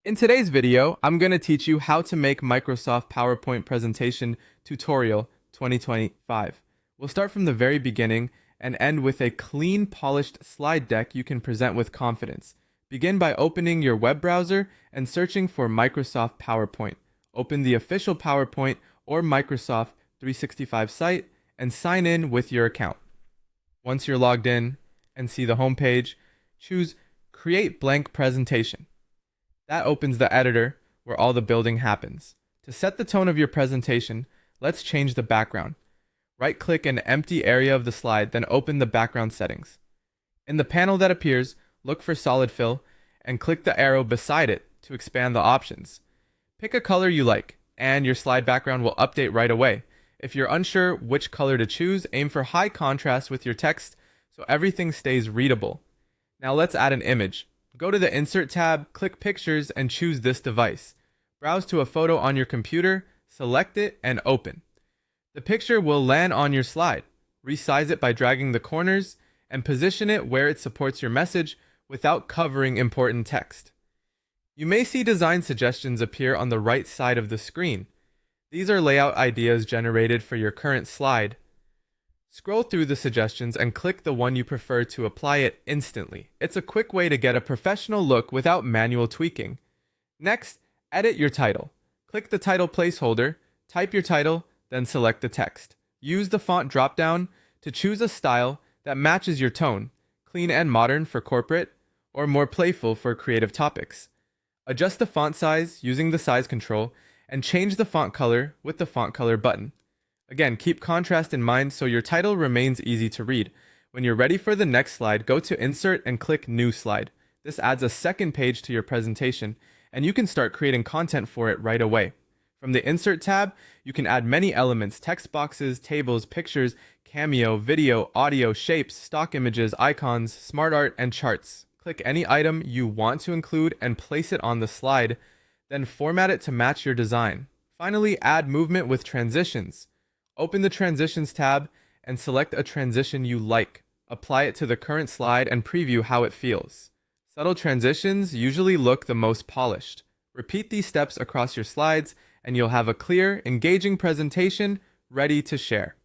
In today's video, I'm going to teach you how to make Microsoft PowerPoint Presentation Tutorial 2025. We'll start from the very beginning and end with a clean, polished slide deck you can present with confidence. Begin by opening your web browser and searching for Microsoft PowerPoint. Open the official PowerPoint or Microsoft 365 site and sign in with your account. Once you're logged in and see the home page, choose Create Blank Presentation. That opens the editor where all the building happens. To set the tone of your presentation, let's change the background. Right-click an empty area of the slide, then open the background settings. In the panel that appears, look for Solid Fill and click the arrow beside it to expand the options. Pick a color you like, and your slide background will update right away. If you're unsure which color to choose, aim for high contrast with your text so everything stays readable. Now let's add an image. Go to the Insert tab, click Pictures, and choose this device. Browse to a photo on your computer, select it, and open. The picture will land on your slide. Resize it by dragging the corners and position it where it supports your message without covering important text. You may see design suggestions appear on the right side of the screen. These are layout ideas generated for your current slide. Scroll through the suggestions and click the one you prefer to apply it instantly. It's a quick way to get a professional look without manual tweaking. Next, edit your title. Click the title placeholder, type your title, then select the text. Use the font dropdown to choose a style that matches your tone, clean and modern for corporate, or more playful for creative topics. Adjust the font size using the size control, and change the font color with the font color button. Again, keep contrast in mind so your title remains easy to read. When you're ready for the next slide, go to Insert and click New Slide. This adds a second page to your presentation, and you can start creating content for it right away. From the Insert tab, you can add many elements: text boxes, tables, pictures, cameo, video, audio, shapes, stock images, icons, smart art, and charts. Click any item you want to include and place it on the slide, then format it to match your design. Finally, add movement with transitions. Open the Transitions tab and select a transition you like. Apply it to the current slide and preview how it feels. Subtle transitions usually look the most polished. Repeat these steps across your slides and you'll have a clear, engaging presentation ready to share.